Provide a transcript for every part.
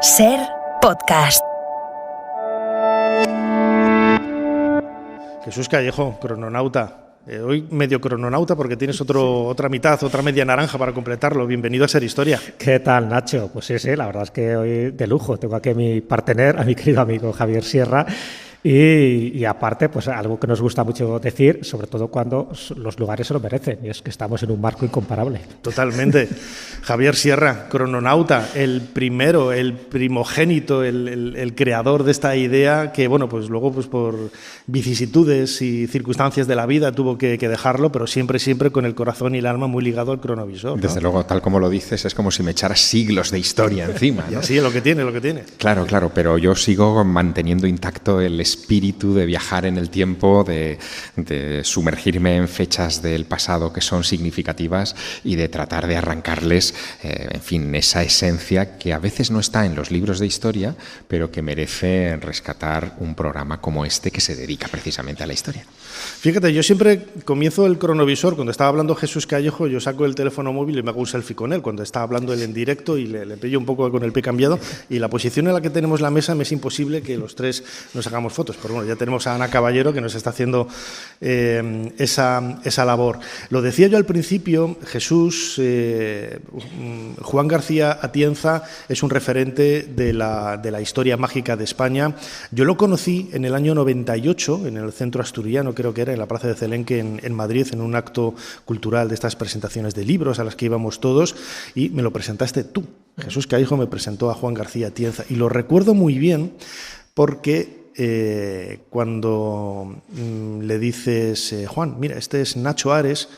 Ser Podcast. Jesús Callejo, crononauta. Hoy medio crononauta porque tienes otra mitad, otra media naranja para completarlo. Bienvenido a Ser Historia. ¿Qué tal, Nacho? Pues sí, la verdad es que hoy de lujo. Tengo aquí a mi partener, a mi querido amigo Javier Sierra. Y aparte, pues algo que nos gusta mucho decir, sobre todo cuando los lugares se lo merecen, y es que estamos en un marco incomparable. Totalmente. Javier Sierra, crononauta, el primero, el primogénito, el creador de esta idea que, bueno, pues luego pues por vicisitudes y circunstancias de la vida tuvo que dejarlo, pero siempre con el corazón y el alma muy ligado al cronovisor, ¿no? Desde luego, tal como lo dices, es como si me echaras siglos de historia encima, ¿no? Y así es lo que tiene. Claro, pero yo sigo manteniendo intacto el espíritu de viajar en el tiempo, de sumergirme en fechas del pasado que son significativas y de tratar de arrancarles, en fin, esa esencia que a veces no está en los libros de historia, pero que merece rescatar un programa como este que se dedica precisamente a la historia. Fíjate, yo siempre comienzo el cronovisor, cuando estaba hablando Jesús Callejo, yo saco el teléfono móvil y me hago un selfie con él, cuando está hablando él en directo y le pillo un poco con el pie cambiado, y la posición en la que tenemos la mesa me es imposible que los tres nos hagamos fotos, pero bueno, ya tenemos a Ana Caballero que nos está haciendo esa labor. Lo decía yo al principio, Jesús, Juan García Atienza es un referente de la historia mágica de España. Yo lo conocí en el año 98, en el Centro Asturiano, creo que era, en la Plaza de Celenque, en Madrid, en un acto cultural de estas presentaciones de libros a las que íbamos todos, y me lo presentaste tú. Jesús Callejo me presentó a Juan García Atienza, y lo recuerdo muy bien porque cuando le dices, Juan, mira, este es Nacho Ares,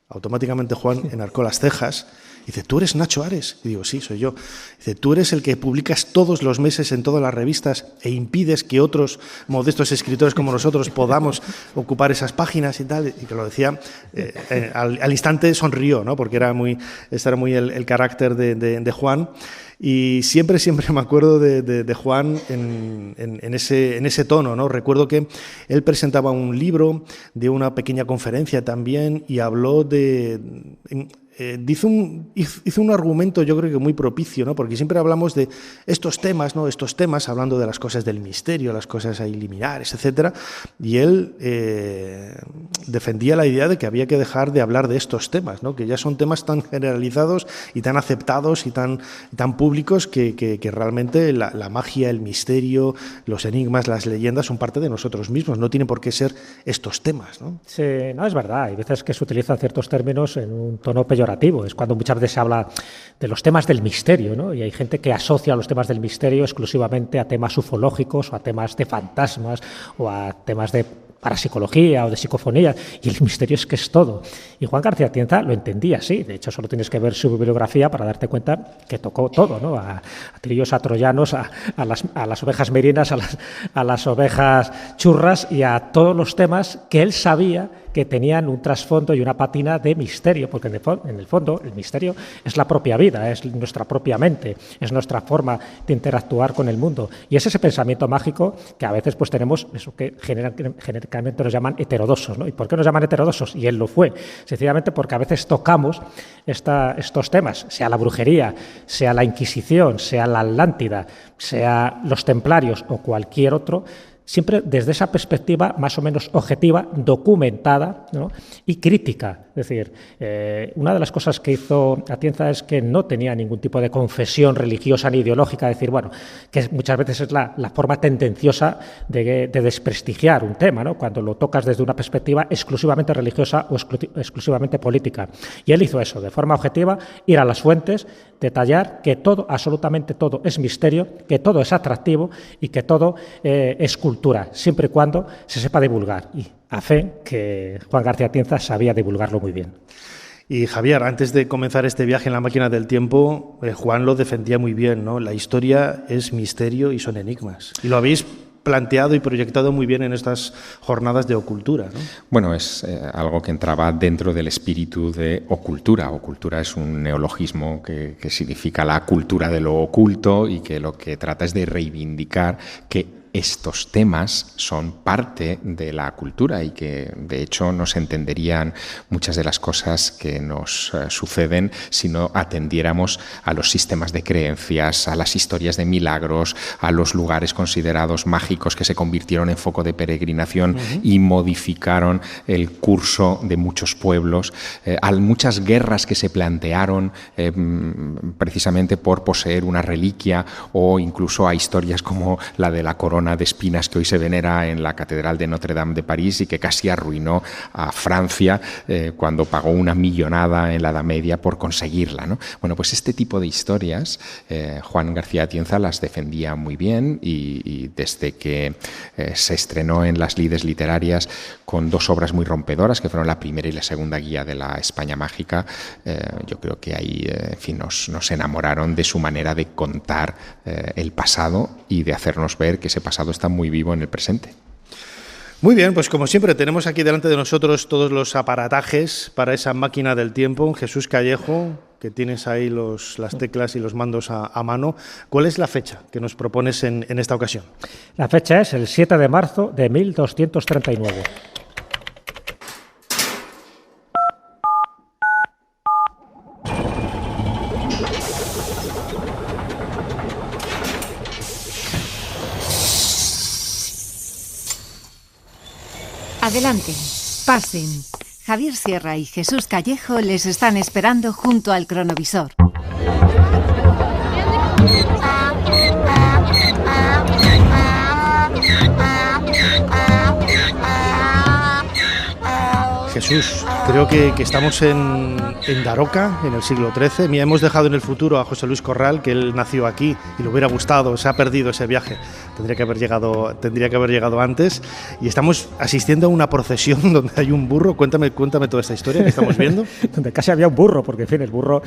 automáticamente Juan enarcó las cejas. Dice, ¿tú eres Nacho Ares? Y digo, sí, soy yo. Dice, ¿tú eres el que publicas todos los meses en todas las revistas e impides que otros modestos escritores como nosotros podamos ocupar esas páginas y tal? Y que lo decía, al instante sonrió, ¿no? Porque este era muy el carácter de Juan. Y siempre me acuerdo de Juan en ese tono, ¿no? Recuerdo que él presentaba un libro de una pequeña conferencia también y habló hizo un argumento, yo creo que muy propicio, ¿no? Porque siempre hablamos de estos temas, ¿no? Estos temas, hablando de las cosas del misterio, las cosas ahí liminares, etcétera. Y él defendía la idea de que había que dejar de hablar de estos temas, ¿no? Que ya son temas tan generalizados y tan aceptados y tan públicos que realmente la magia, el misterio, los enigmas, las leyendas son parte de nosotros mismos. No tienen por qué ser estos temas, ¿no? Sí, no, es verdad. Hay veces que se utilizan ciertos términos en un tono peyorativo. Es cuando muchas veces se habla de los temas del misterio, ¿no? Y hay gente que asocia los temas del misterio exclusivamente a temas ufológicos o a temas de fantasmas o a temas de parapsicología o de psicofonía, y el misterio es que es todo. Y Juan García Atienza lo entendía así. De hecho, solo tienes que ver su bibliografía para darte cuenta que tocó todo, ¿no? A trillos, a troyanos, a las ovejas merinas, a las ovejas churras y a todos los temas que él sabía que tenían un trasfondo y una pátina de misterio, porque en el fondo el misterio es la propia vida, es nuestra propia mente, es nuestra forma de interactuar con el mundo. Y es ese pensamiento mágico que a veces pues tenemos, eso que generalmente nos llaman heterodoxos, ¿no? ¿Y por qué nos llaman heterodoxos? Y él lo fue, sencillamente porque a veces tocamos estos temas, sea la brujería, sea la Inquisición, sea la Atlántida, sea los templarios o cualquier otro, siempre desde esa perspectiva más o menos objetiva, documentada, ¿no? Y crítica. Es decir, una de las cosas que hizo Atienza es que no tenía ningún tipo de confesión religiosa ni ideológica, es decir, bueno, que muchas veces es la forma tendenciosa de desprestigiar un tema, ¿no? Cuando lo tocas desde una perspectiva exclusivamente religiosa o exclusivamente política. Y él hizo eso, de forma objetiva, ir a las fuentes, detallar que todo, absolutamente todo, es misterio, que todo es atractivo y que todo es cultura, siempre y cuando se sepa divulgar. Y a fe que Juan García Atienza sabía divulgarlo muy bien. Y Javier, antes de comenzar este viaje en la máquina del tiempo, Juan lo defendía muy bien, ¿no? La historia es misterio y son enigmas. Y lo habéis planteado y proyectado muy bien en estas jornadas de ocultura, ¿no? Bueno, es algo que entraba dentro del espíritu de ocultura. Ocultura es un neologismo que significa la cultura de lo oculto y que lo que trata es de reivindicar que estos temas son parte de la cultura y que de hecho no se entenderían muchas de las cosas que nos suceden si no atendiéramos a los sistemas de creencias, a las historias de milagros, a los lugares considerados mágicos que se convirtieron en foco de peregrinación y modificaron el curso de muchos pueblos, a muchas guerras que se plantearon precisamente por poseer una reliquia, o incluso a historias como la de la corona de espinas que hoy se venera en la Catedral de Notre Dame de París y que casi arruinó a Francia cuando pagó una millonada en la Edad Media por conseguirla, ¿no? Bueno, pues este tipo de historias Juan García Atienza las defendía muy bien y desde que se estrenó en las lides literarias con dos obras muy rompedoras, que fueron la primera y la segunda guía de la España mágica, yo creo que ahí en fin, nos enamoraron de su manera de contar el pasado y de hacernos ver que ese pasado está muy vivo en el presente. Muy bien, pues como siempre tenemos aquí delante de nosotros todos los aparatajes para esa máquina del tiempo. Jesús Callejo, que tienes ahí las teclas y los mandos a mano. ¿Cuál es la fecha que nos propones en esta ocasión? La fecha es el 7 de marzo de 1239. Adelante, pasen. Javier Sierra y Jesús Callejo les están esperando junto al cronovisor. Jesús, creo que estamos en Daroca, en el siglo XIII. Mira, hemos dejado en el futuro a José Luis Corral, que él nació aquí y le hubiera gustado, se ha perdido ese viaje. Tendría que haber llegado antes. Y estamos asistiendo a una procesión donde hay un burro. Cuéntame toda esta historia que estamos viendo. Donde casi había un burro, porque en fin, el burro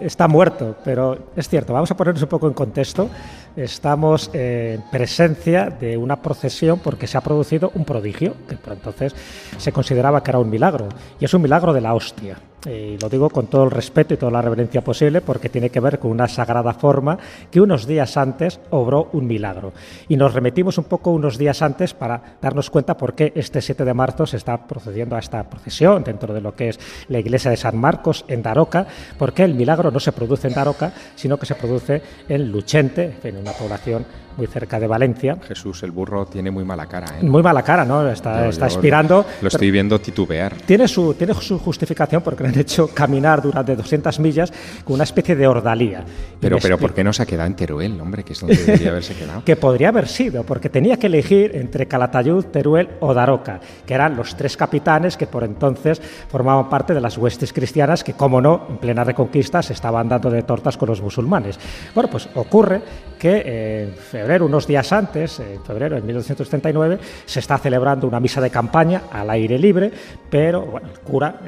está muerto. Pero es cierto, vamos a ponernos un poco en contexto. Estamos en presencia de una procesión porque se ha producido un prodigio, que por entonces se consideraba que era un milagro. Y es un milagro de la hostia. Y lo digo con todo el respeto y toda la reverencia posible porque tiene que ver con una sagrada forma que unos días antes obró un milagro. Y nos remitimos un poco unos días antes para darnos cuenta por qué este 7 de marzo se está procediendo a esta procesión dentro de lo que es la iglesia de San Marcos en Daroca, porque el milagro no se produce en Daroca, sino que se produce en Luchente, en una población muy cerca de Valencia. Jesús, el burro tiene muy mala cara, ¿eh? Muy mala cara, ¿no? Está expirando. Lo estoy viendo titubear. Tiene su justificación porque le han hecho caminar durante 200 millas con una especie de ordalía. Pero ¿por qué no se ha quedado en Teruel, hombre? Que es donde debería haberse quedado. Que podría haber sido, porque tenía que elegir entre Calatayud, Teruel o Daroca, que eran los tres capitanes que por entonces formaban parte de las huestes cristianas que, como no, en plena reconquista se estaban dando de tortas con los musulmanes. Bueno, pues ocurre que en febrero, unos días antes, en febrero de 1239, se está celebrando una misa de campaña al aire libre, pero bueno, el cura,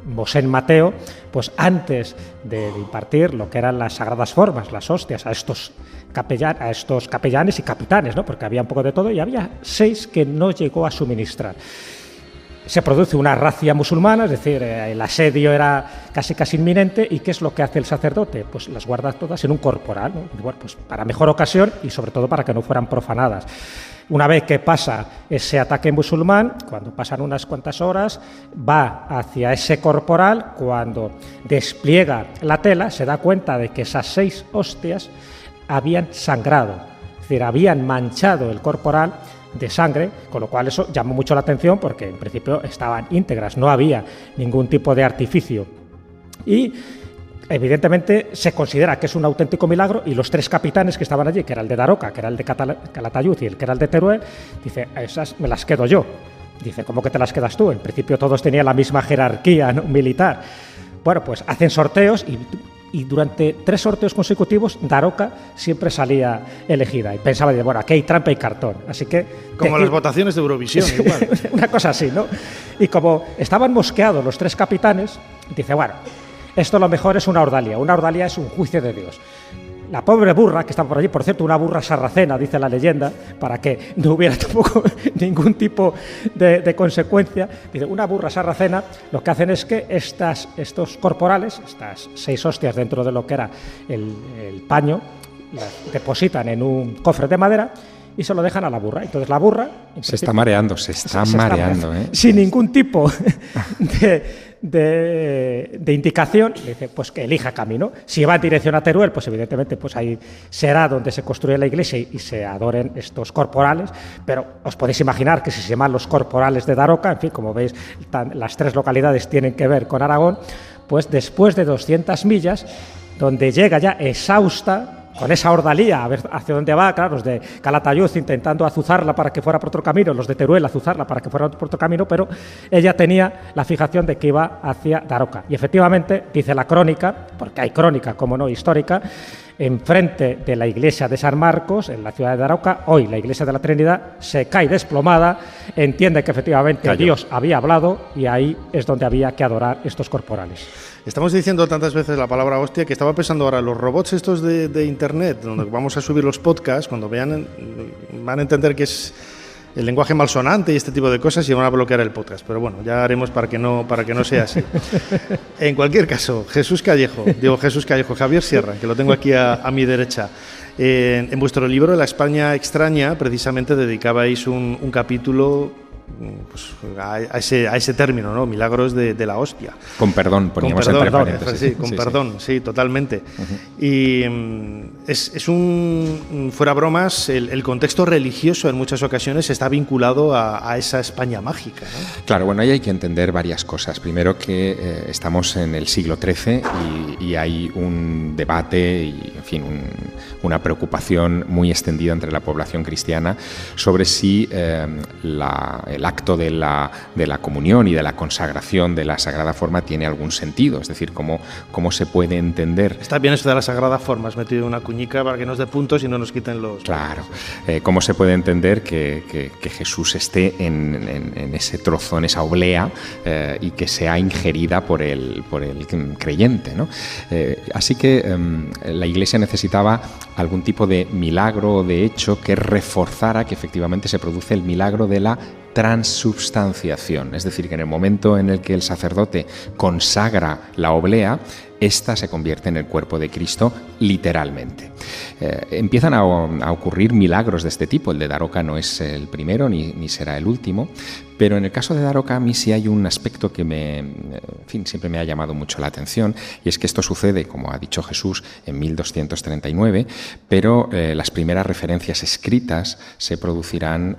Mosén Mateo, pues antes de impartir lo que eran las sagradas formas, las hostias, a estos capellanes y capitanes, ¿no? Porque había un poco de todo y había 6 que no llegó a suministrar. Se produce una racia musulmana, es decir, el asedio era casi inminente. ¿Y qué es lo que hace el sacerdote? Pues las guarda todas en un corporal, ¿no? Y bueno, pues para mejor ocasión y sobre todo para que no fueran profanadas. Una vez que pasa ese ataque musulmán, cuando pasan unas cuantas horas, va hacia ese corporal, cuando despliega la tela, se da cuenta de que esas 6 hostias habían sangrado, es decir, habían manchado el corporal de sangre, con lo cual eso llamó mucho la atención porque en principio estaban íntegras, no había ningún tipo de artificio. Y evidentemente se considera que es un auténtico milagro y los 3 capitanes que estaban allí, que era el de Daroca, que era el de Calatayud y el que era el de Teruel, dice, esas me las quedo yo. Dice, ¿cómo que te las quedas tú? En principio todos tenían la misma jerarquía, ¿no?, militar. Bueno, pues hacen sorteos y durante 3 sorteos consecutivos Daroca siempre salía elegida. Y pensaba, bueno, aquí hay trampa y cartón. Así que como las votaciones de Eurovisión, igual. Una cosa así, ¿no? Y como estaban mosqueados los 3 capitanes, dice, bueno, esto lo mejor es una ordalía. Una ordalía es un juicio de Dios. La pobre burra, que está por allí, por cierto, una burra sarracena, dice la leyenda, para que no hubiera tampoco ningún tipo de consecuencia. Dice, una burra sarracena, lo que hacen es que estos corporales, estas 6 hostias dentro de lo que era el paño, las depositan en un cofre de madera y se lo dejan a la burra. Entonces la burra... Se está mareando, se está mareando. Sin ningún tipo de indicación, le dice pues que elija camino. Si va en dirección a Teruel, pues evidentemente pues ahí será donde se construye la iglesia y se adoren estos corporales, pero os podéis imaginar que si se llaman los corporales de Daroca, en fin, como veis, las 3 localidades tienen que ver con Aragón, pues después de 200 millas, donde llega ya exhausta, con esa ordalía, a ver hacia dónde va, claro, los de Calatayud intentando azuzarla para que fuera por otro camino, los de Teruel azuzarla para que fuera por otro camino, pero ella tenía la fijación de que iba hacia Daroca. Y efectivamente, dice la crónica, porque hay crónica, como no, histórica, enfrente de la iglesia de San Marcos, en la ciudad de Daroca, hoy la iglesia de la Trinidad, se cae desplomada, entiende que efectivamente Cayó. Dios había hablado y ahí es donde había que adorar estos corporales. Estamos diciendo tantas veces la palabra hostia que estaba pensando ahora, los robots estos de internet, donde vamos a subir los podcasts, cuando vean, van a entender que es el lenguaje malsonante y este tipo de cosas y van a bloquear el podcast. Pero bueno, ya haremos para que no sea así. En cualquier caso, Jesús Callejo, Javier Sierra, que lo tengo aquí a mi derecha. En vuestro libro, La España extraña, precisamente dedicabais un capítulo pues, a ese término, ¿no? Milagros de la hostia. Con perdón, poníamos con perdón, entre paréntesis. sí, con perdón, sí, totalmente. Y es fuera bromas, el contexto religioso en muchas ocasiones está vinculado a esa España mágica, ¿no? Claro, bueno, ahí hay que entender varias cosas. Primero que estamos en el siglo XIII y hay un debate y, en fin, una preocupación muy extendida entre la población cristiana sobre si el acto de la comunión y de la consagración de la Sagrada Forma tiene algún sentido, es decir, cómo se puede entender. Está bien eso de la Sagrada Forma, has metido una cuñica para que nos dé puntos y no nos quiten los... Claro, cómo se puede entender que Jesús esté en ese trozo, en esa oblea, y que sea ingerida por el creyente, ¿no? Así que la Iglesia necesitaba algún tipo de milagro o de hecho que reforzara que efectivamente se produce el milagro de la transubstanciación, es decir, que en el momento en el que el sacerdote consagra la oblea, ésta se convierte en el cuerpo de Cristo literalmente. Empiezan a ocurrir milagros de este tipo. El de Daroca no es el primero ni será el último, pero en el caso de Daroca a mí sí hay un aspecto que siempre me ha llamado mucho la atención, y es que esto sucede, como ha dicho Jesús, en 1239, pero las primeras referencias escritas se producirán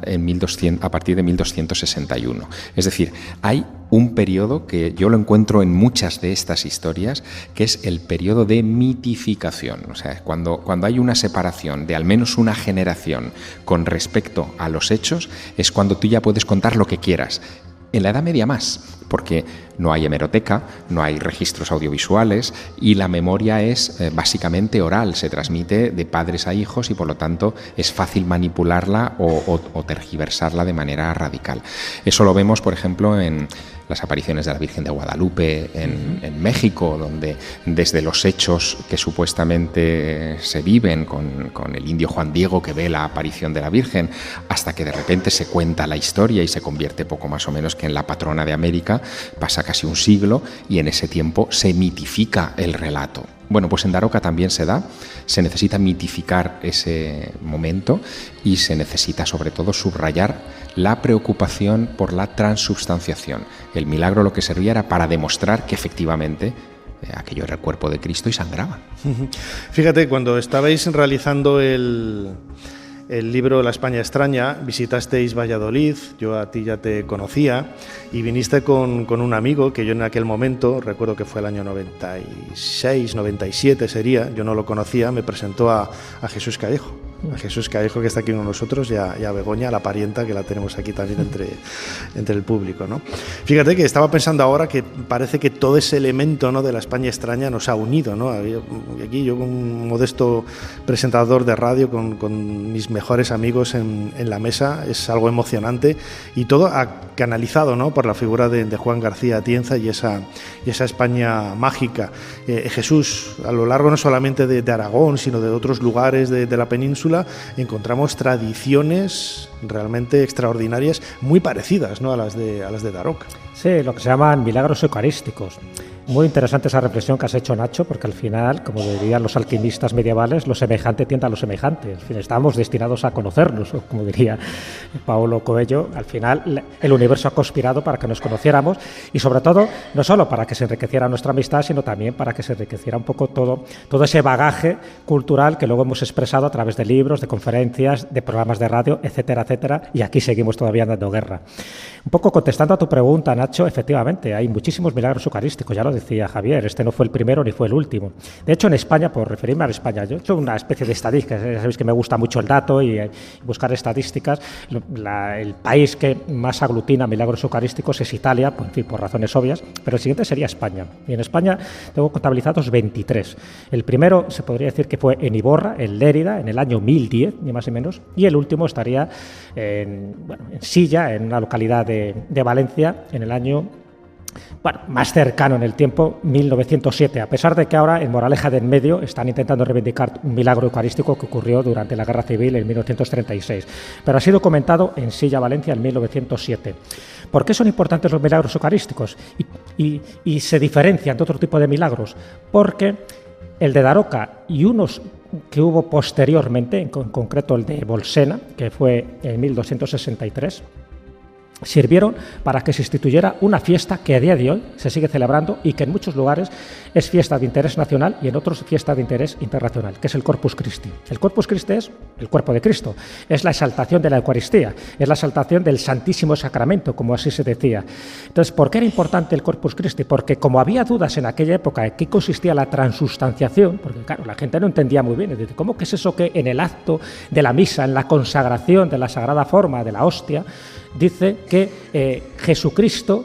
a partir de 1261. Es decir, hay un periodo que yo lo encuentro en muchas de estas historias, que es el periodo de mitificación. O sea, cuando hay una separación de al menos una generación con respecto a los hechos, es cuando tú ya puedes contar lo que quieras. En la Edad Media más, porque no hay hemeroteca, no hay registros audiovisuales y la memoria es básicamente oral, se transmite de padres a hijos y por lo tanto es fácil manipularla o tergiversarla de manera radical. Eso lo vemos, por ejemplo, en las apariciones de la Virgen de Guadalupe en México, donde desde los hechos que supuestamente se viven con el indio Juan Diego que ve la aparición de la Virgen, hasta que de repente se cuenta la historia y se convierte poco más o menos que en la patrona de América, pasa casi un siglo y en ese tiempo se mitifica el relato. Bueno, pues en Daroca también se necesita mitificar ese momento y se necesita sobre todo subrayar la preocupación por la transubstanciación. El milagro lo que servía era para demostrar que efectivamente aquello era el cuerpo de Cristo y sangraba. Fíjate, cuando estabais realizando el libro La España extraña, visitasteis Valladolid, yo a ti ya te conocía, y viniste con un amigo que yo en aquel momento, recuerdo que fue el año 96, 97 sería, yo no lo conocía, me presentó a Jesús Callejo. A Jesús Callejo, que está aquí con nosotros, y a Begoña, la parienta, que la tenemos aquí también entre el público, ¿no? Fíjate que estaba pensando ahora que parece que todo ese elemento, ¿no?, de la España extraña nos ha unido, ¿no? Aquí yo, con un modesto presentador de radio, con mis mejores amigos en la mesa, es algo emocionante, y todo canalizado, ¿no?, por la figura de Juan García Atienza y esa España mágica. Jesús, a lo largo no solamente de Aragón, sino de otros lugares de la península, encontramos tradiciones realmente extraordinarias, muy parecidas, ¿no?, a las de Daroca. Sí, lo que se llaman milagros eucarísticos. muy interesante esa reflexión que has hecho, Nacho, porque al final, como dirían los alquimistas medievales, lo semejante tiende a lo semejante. Al fin, estamos destinados a conocernos, o como diría Paulo Coelho, al final el universo ha conspirado para que nos conociéramos y sobre todo, no solo para que se enriqueciera nuestra amistad, sino también para que se enriqueciera un poco todo ese bagaje cultural que luego hemos expresado a través de libros, de conferencias, de programas de radio, etcétera, etcétera, y aquí seguimos todavía dando guerra. Un poco contestando a tu pregunta, Nacho, efectivamente, hay muchísimos milagros eucarísticos, ya lo decía Javier, este no fue el primero ni fue el último. De hecho, en España, por referirme a España, yo he hecho una especie de estadísticas, ya sabéis que me gusta mucho el dato y buscar estadísticas. El país que más aglutina milagros eucarísticos es Italia, en fin, por razones obvias, pero el siguiente sería España. Y en España tengo contabilizados 23. El primero se podría decir que fue en Iborra, en Lérida, en el año 1010, ni más ni menos, y el último estaría en Silla, en una localidad de Valencia, en el año más cercano en el tiempo, 1907, a pesar de que ahora en Moraleja de en Medio están intentando reivindicar un milagro eucarístico que ocurrió durante la Guerra Civil en 1936, pero ha sido comentado en Silla, Valencia, en 1907. ¿Por qué son importantes los milagros eucarísticos y se diferencian de otro tipo de milagros? Porque el de Daroca y unos que hubo posteriormente, en concreto el de Bolsena, que fue en 1263, sirvieron para que se instituyera una fiesta que a día de hoy se sigue celebrando y que en muchos lugares es fiesta de interés nacional y en otros fiesta de interés internacional, que es el Corpus Christi. El Corpus Christi es el cuerpo de Cristo, es la exaltación de la Eucaristía, es la exaltación del Santísimo Sacramento, como así se decía. Entonces, ¿por qué era importante el Corpus Christi? Porque como había dudas en aquella época en qué consistía la transustanciación, porque claro, la gente no entendía muy bien, es decir, ¿cómo que es eso que en el acto de la misa, en la consagración de la sagrada forma de la hostia, dice que Jesucristo,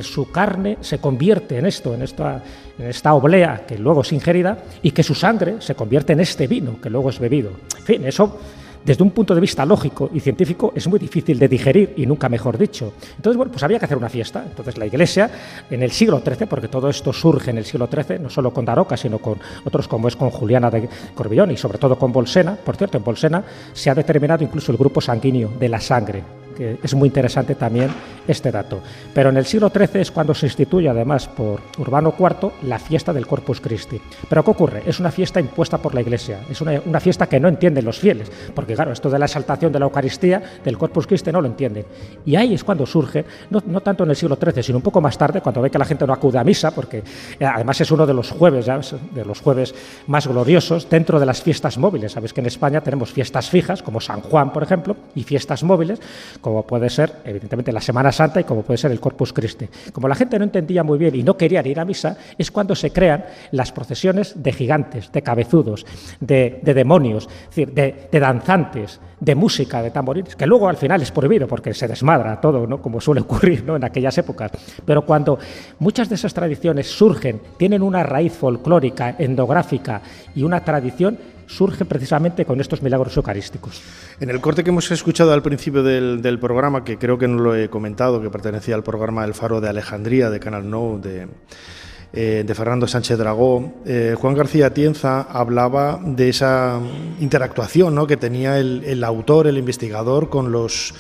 su carne se convierte en esta oblea que luego es ingerida y que su sangre se convierte en este vino que luego es bebido? En fin, eso desde un punto de vista lógico y científico es muy difícil de digerir y nunca mejor dicho. Entonces, bueno, pues había que hacer una fiesta. Entonces la Iglesia en el siglo XIII, porque todo esto surge en el siglo XIII, no solo con Daroca, sino con otros como es con Juliana de Corbillón y sobre todo con Bolsena. Por cierto, en Bolsena se ha determinado incluso el grupo sanguíneo de la sangre, que es muy interesante también este dato. Pero en el siglo XIII es cuando se instituye, además por Urbano IV, la fiesta del Corpus Christi. ¿Pero qué ocurre? Es una fiesta impuesta por la Iglesia, es una fiesta que no entienden los fieles, porque claro, esto de la exaltación de la Eucaristía, del Corpus Christi, no lo entienden. Y ahí es cuando surge, no tanto en el siglo XIII, sino un poco más tarde, cuando ve que la gente no acude a misa, porque además es uno de los jueves, ya, de los jueves más gloriosos, dentro de las fiestas móviles. Sabéis que en España tenemos fiestas fijas, como San Juan, por ejemplo, y fiestas móviles, como puede ser, evidentemente, la Semana Santa y como puede ser el Corpus Christi. Como la gente no entendía muy bien y no querían ir a misa, es cuando se crean las procesiones de gigantes, de cabezudos, de demonios, es decir, de danzantes, de música, de tamborines, que luego al final es prohibido porque se desmadra todo, ¿no?, como suele ocurrir, ¿no?, en aquellas épocas. Pero cuando muchas de esas tradiciones surgen, tienen una raíz folclórica, etnográfica y una tradición, surge precisamente con estos milagros eucarísticos. En el corte que hemos escuchado al principio del programa, que creo que no lo he comentado, que pertenecía al programa El Faro de Alejandría, de Canal Nou, de Fernando Sánchez Dragó, Juan García Atienza hablaba de esa interactuación, ¿no?, que tenía el autor, el investigador, con los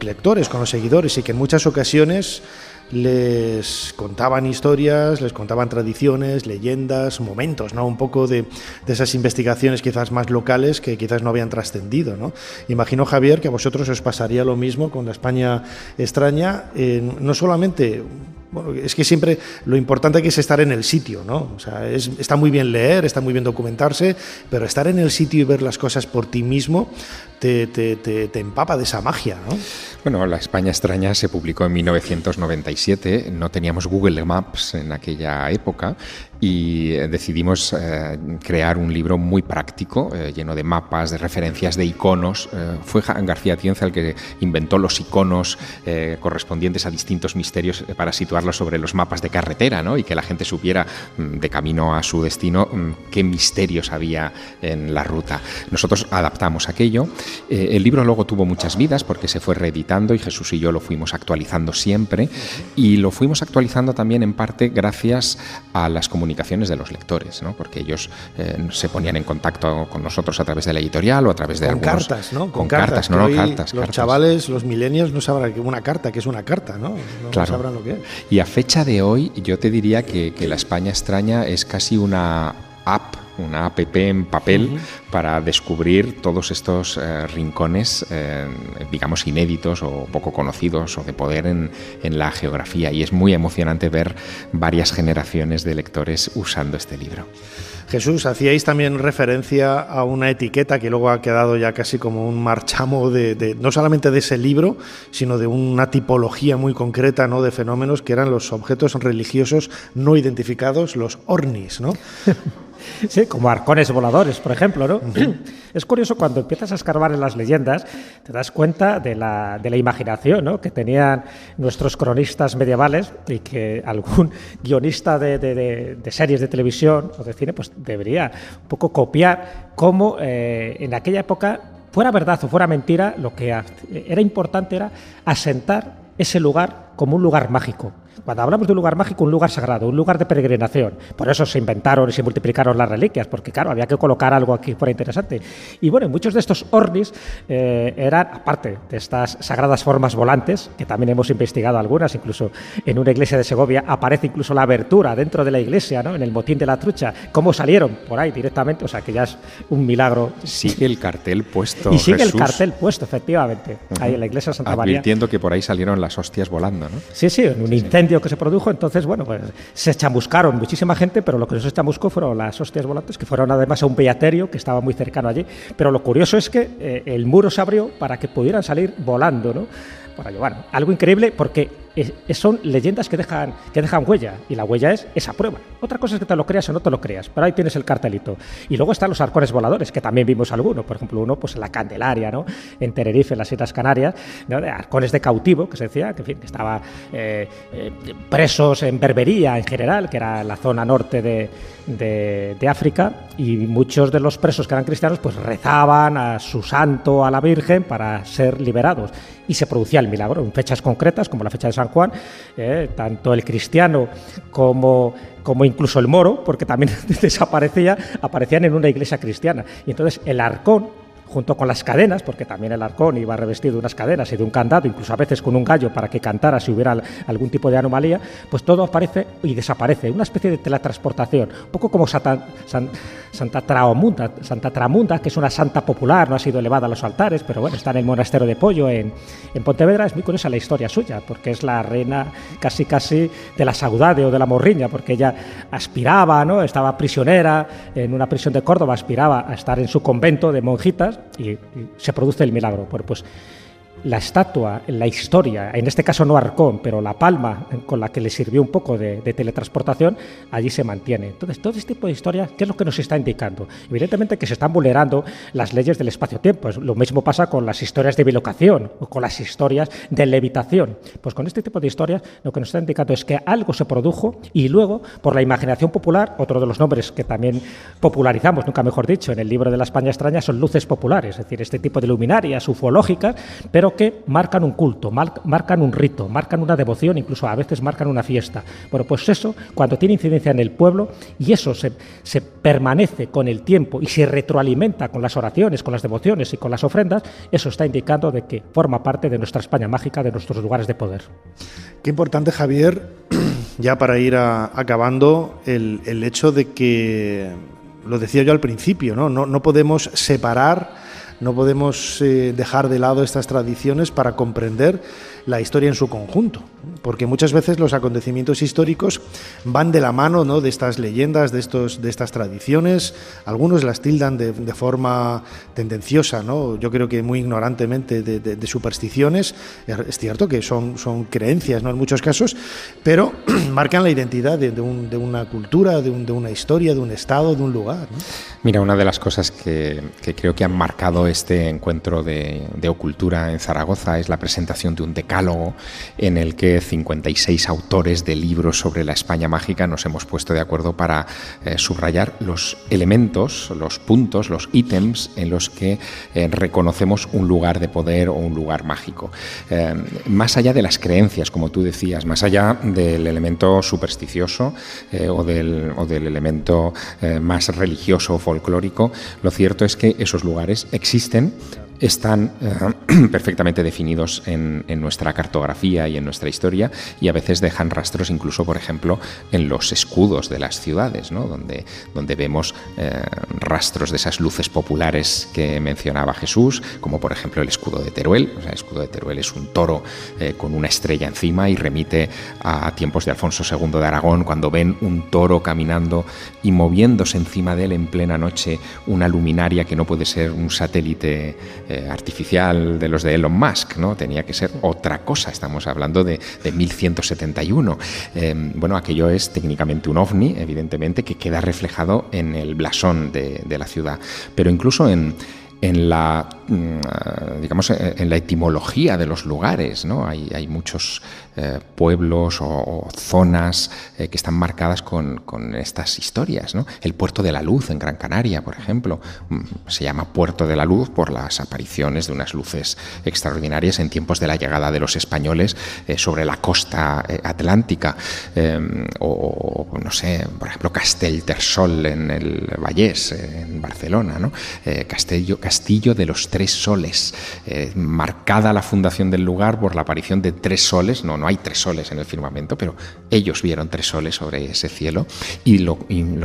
lectores, con los seguidores, y que en muchas ocasiones les contaban historias, les contaban tradiciones, leyendas, momentos, ¿no?, un poco de esas investigaciones quizás más locales que quizás no habían trascendido, ¿no? Imagino, Javier, que a vosotros os pasaría lo mismo con la España extraña, no solamente... Bueno, es que siempre lo importante que es estar en el sitio, ¿no? O sea, está muy bien leer, está muy bien documentarse, pero estar en el sitio y ver las cosas por ti mismo te empapa de esa magia, ¿no? Bueno, La España extraña se publicó en 1997, no teníamos Google Maps en aquella época y decidimos crear un libro muy práctico, lleno de mapas, de referencias, de iconos. Fue García Atienza el que inventó los iconos correspondientes a distintos misterios para situarlos sobre los mapas de carretera, ¿no?, y que la gente supiera de camino a su destino qué misterios había en la ruta. Nosotros adaptamos aquello. El libro luego tuvo muchas vidas porque se fue reeditando y Jesús y yo lo fuimos actualizando siempre, y lo fuimos actualizando también en parte gracias a las comunidades comunicaciones de los lectores, ¿no? Porque ellos se ponían en contacto con nosotros a través de la editorial o a través de con algunos... cartas, ¿no? Con cartas, cartas. Los chavales, los millennials no sabrán que una carta, que es una carta, ¿no? No sabrán lo que es. Y a fecha de hoy, yo te diría que La España extraña es casi una app en papel para descubrir todos estos rincones, digamos, inéditos o poco conocidos o de poder en la geografía. Y es muy emocionante ver varias generaciones de lectores usando este libro. Jesús, hacíais también referencia a una etiqueta que luego ha quedado ya casi como un marchamo no solamente de ese libro, sino de una tipología muy concreta, ¿no?, de fenómenos que eran los objetos religiosos no identificados, los ovnis, ¿no? Sí, como arcones voladores, por ejemplo, ¿no? Es curioso, cuando empiezas a escarbar en las leyendas, te das cuenta de la imaginación, ¿no?, que tenían nuestros cronistas medievales, y que algún guionista de series de televisión o de cine pues debería un poco copiar cómo en aquella época, fuera verdad o fuera mentira, lo que era importante era asentar ese lugar como un lugar mágico. Cuando hablamos de un lugar mágico, un lugar sagrado, un lugar de peregrinación. Por eso se inventaron y se multiplicaron las reliquias, porque claro, había que colocar algo aquí fuera interesante. Y bueno, muchos de estos ovnis eran, aparte de estas sagradas formas volantes, que también hemos investigado algunas, incluso en una iglesia de Segovia aparece incluso la abertura dentro de la iglesia, ¿no?, en el motín de la trucha, cómo salieron por ahí directamente, o sea que ya es un milagro. Sigue el cartel puesto, y sigue Jesús. El cartel puesto, efectivamente, ahí en la iglesia de Santa María. Advirtiendo que por ahí salieron las hostias volando, ¿no? Sí, en un incendio que se produjo. Entonces, bueno, pues se chamuscaron muchísima gente, pero lo que no se chamuscó fueron las hostias volantes, que fueron además a un beaterio que estaba muy cercano allí. Pero lo curioso es que el muro se abrió para que pudieran salir volando, ¿no? Bueno, algo increíble, porque son leyendas que dejan huella, y la huella es esa prueba. Otra cosa es que te lo creas o no te lo creas, pero ahí tienes el cartelito. Y luego están los arcones voladores, que también vimos alguno, por ejemplo, uno pues en la Candelaria, ¿no?, en Tenerife, en las Islas Canarias, ¿no?, de arcones de cautivo, que se decía que, en fin, que estaba presos en Berbería en general, que era la zona norte de África, y muchos de los presos que eran cristianos pues rezaban a su santo, a la Virgen, para ser liberados, y se producía el milagro en fechas concretas, como la fecha de San Juan. Tanto el cristiano como incluso el moro, porque también aparecían en una iglesia cristiana. Y entonces el arcón, junto con las cadenas, porque también el arcón iba revestido de unas cadenas y de un candado, incluso a veces con un gallo para que cantara si hubiera algún tipo de anomalía, pues todo aparece y desaparece, una especie de teletransportación, un poco como Santa Tramunda, que es una santa popular, no ha sido elevada a los altares, pero bueno, está en el monasterio de Pollo en Pontevedra. Es muy curiosa la historia suya, porque es la reina casi de la saudade o de la morriña, porque ella aspiraba, ¿no?, estaba prisionera en una prisión de Córdoba, aspiraba a estar en su convento de monjitas, y se produce el milagro. Bueno, pues la estatua, la historia, en este caso no arcón, pero la palma con la que le sirvió un poco de teletransportación, allí se mantiene. Entonces, todo este tipo de historias, ¿qué es lo que nos está indicando? Evidentemente que se están vulnerando las leyes del espacio-tiempo. Lo mismo pasa con las historias de bilocación o con las historias de levitación. Pues con este tipo de historias lo que nos está indicando es que algo se produjo, y luego, por la imaginación popular, otro de los nombres que también popularizamos, nunca mejor dicho, en el libro de La España extraña, son luces populares, es decir, este tipo de luminarias ufológicas, pero que marcan un culto, marcan un rito, marcan una devoción, incluso a veces marcan una fiesta. Bueno, pues eso, cuando tiene incidencia en el pueblo, y eso se permanece con el tiempo y se retroalimenta con las oraciones, con las devociones y con las ofrendas, eso está indicando de que forma parte de nuestra España mágica, de nuestros lugares de poder. Qué importante, Javier, ya para ir acabando, el hecho de que, lo decía yo al principio, no podemos separar, no podemos dejar de lado estas tradiciones para comprender la historia en su conjunto, porque muchas veces los acontecimientos históricos van de la mano, ¿no?, de estas leyendas, de estas tradiciones. Algunos las tildan de forma tendenciosa, ¿no?, yo creo que muy ignorantemente, de supersticiones. Es cierto que son creencias, ¿no?, en muchos casos, pero marcan la identidad de una cultura, de una historia, de un estado, de un lugar, ¿no? Mira, una de las cosas que creo que han marcado este encuentro de Ocultura en Zaragoza es la presentación de un decálogo en el que 56 autores de libros sobre la España mágica nos hemos puesto de acuerdo para subrayar los elementos, los puntos, los ítems en los que reconocemos un lugar de poder o un lugar mágico. Más allá de las creencias, como tú decías, más allá del elemento supersticioso o del elemento más religioso o folclórico, lo cierto es que esos lugares existen, están perfectamente definidos en nuestra cartografía y en nuestra historia, y a veces dejan rastros incluso, por ejemplo, en los escudos de las ciudades, ¿no? donde vemos rastros de esas luces populares que mencionaba Jesús, como por ejemplo el escudo de Teruel. O sea, el escudo de Teruel es un toro con una estrella encima y remite a tiempos de Alfonso II de Aragón, cuando ven un toro caminando y moviéndose encima de él en plena noche una luminaria que no puede ser un satélite artificial de los de Elon Musk, ¿no? Tenía que ser otra cosa. Estamos hablando de 1171. Bueno, aquello es técnicamente un ovni, evidentemente, que queda reflejado en el blasón de la ciudad, pero incluso en la, digamos, en la etimología de los lugares, ¿no? Hay muchos pueblos o zonas que están marcadas con estas historias, ¿no? El Puerto de la Luz en Gran Canaria, por ejemplo, se llama Puerto de la Luz por las apariciones de unas luces extraordinarias en tiempos de la llegada de los españoles sobre la costa atlántica, o no sé, por ejemplo, Castellterçol en el Vallès, en Barcelona, ¿no? Castillo de los Tres Soles, marcada la fundación del lugar por la aparición de tres soles. No hay tres soles en el firmamento, pero ellos vieron tres soles sobre ese cielo y lo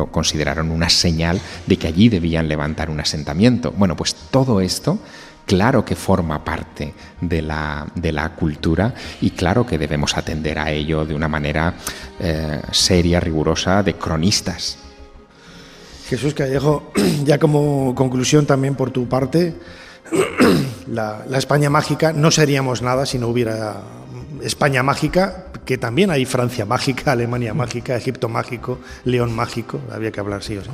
consideraron una señal de que allí debían levantar un asentamiento. Bueno, pues todo esto, claro que forma parte de la cultura, y claro que debemos atender a ello de una manera seria, rigurosa, de cronistas. Jesús Callejo, ya como conclusión también por tu parte, la España mágica, no seríamos nada si no hubiera España mágica, que también hay Francia mágica, Alemania mágica, Egipto mágico, León mágico, había que hablar sí o sí.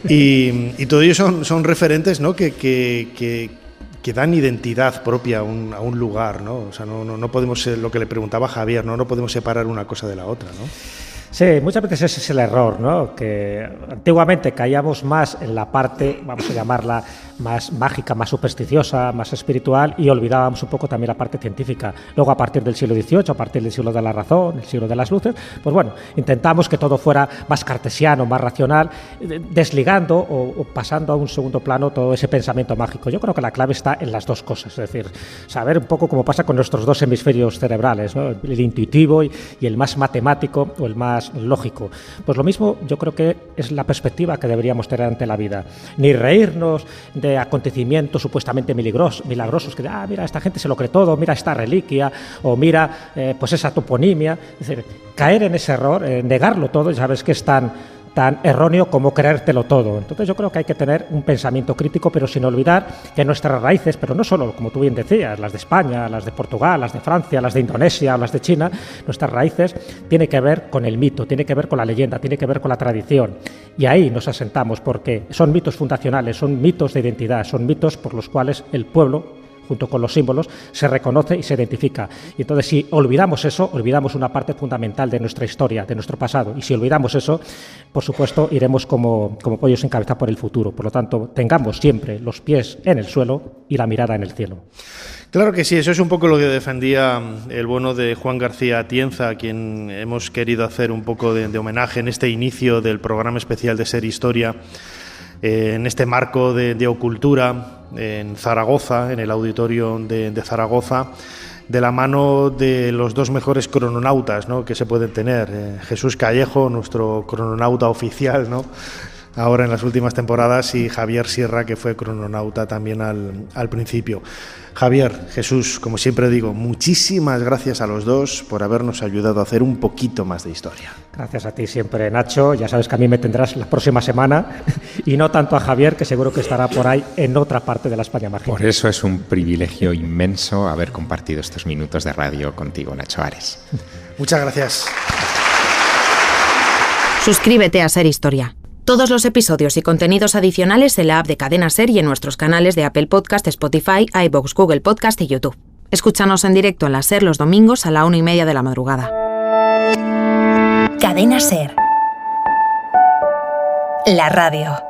Y todo ello son referentes, ¿no? que dan identidad propia a un lugar, ¿no? O sea, no podemos, lo que le preguntaba Javier, no podemos separar una cosa de la otra, ¿no? Sí, muchas veces ese es el error, ¿no? Que antiguamente caíamos más en la parte, vamos a llamarla, más mágica, más supersticiosa, más espiritual, y olvidábamos un poco también la parte científica. Luego, a partir del siglo XVIII, a partir del siglo de la razón, el siglo de las luces, pues bueno, intentamos que todo fuera más cartesiano, más racional, desligando o pasando a un segundo plano todo ese pensamiento mágico. Yo creo que la clave está en las dos cosas, es decir, saber un poco cómo pasa con nuestros dos hemisferios cerebrales, ¿no? El intuitivo y el más matemático o el más lógico. Pues lo mismo yo creo que es la perspectiva que deberíamos tener ante la vida. Ni reírnos de acontecimientos supuestamente milagrosos, que mira, esta gente se lo cree todo, mira esta reliquia, o mira pues esa toponimia. Es decir, caer en ese error, negarlo todo, ya sabes que es tan erróneo como creértelo todo. Entonces yo creo que hay que tener un pensamiento crítico, pero sin olvidar que nuestras raíces, pero no solo, como tú bien decías, las de España, las de Portugal, las de Francia, las de Indonesia, las de China, nuestras raíces tiene que ver con el mito, tiene que ver con la leyenda, tiene que ver con la tradición. Y ahí nos asentamos, porque son mitos fundacionales, son mitos de identidad, son mitos por los cuales el pueblo, junto con los símbolos, se reconoce y se identifica. Y entonces, si olvidamos eso, olvidamos una parte fundamental de nuestra historia, de nuestro pasado. Y si olvidamos eso, por supuesto, iremos como pollos sin cabeza por el futuro. Por lo tanto, tengamos siempre los pies en el suelo y la mirada en el cielo. Claro que sí, eso es un poco lo que defendía el bueno de Juan García Atienza, a quien hemos querido hacer un poco de homenaje en este inicio del programa especial de Ser Historia, en este marco de Ocultura en Zaragoza, en el auditorio de Zaragoza, de la mano de los dos mejores crononautas, ¿no?, que se pueden tener. Jesús Callejo, nuestro crononauta oficial, ¿no?, ahora en las últimas temporadas, y Javier Sierra, que fue crononauta también al principio. Javier, Jesús, como siempre digo, muchísimas gracias a los dos por habernos ayudado a hacer un poquito más de historia. Gracias a ti siempre, Nacho. Ya sabes que a mí me tendrás la próxima semana, y no tanto a Javier, que seguro que estará por ahí en otra parte de la España mágica. Por eso es un privilegio inmenso haber compartido estos minutos de radio contigo, Nacho Ares. Muchas gracias. Suscríbete a Ser Historia, Todos los episodios y contenidos adicionales en la app de Cadena SER y en nuestros canales de Apple Podcast, Spotify, iVoox, Google Podcast y YouTube. Escúchanos en directo en la SER los domingos a la 1:30 de la madrugada. Cadena SER. La radio.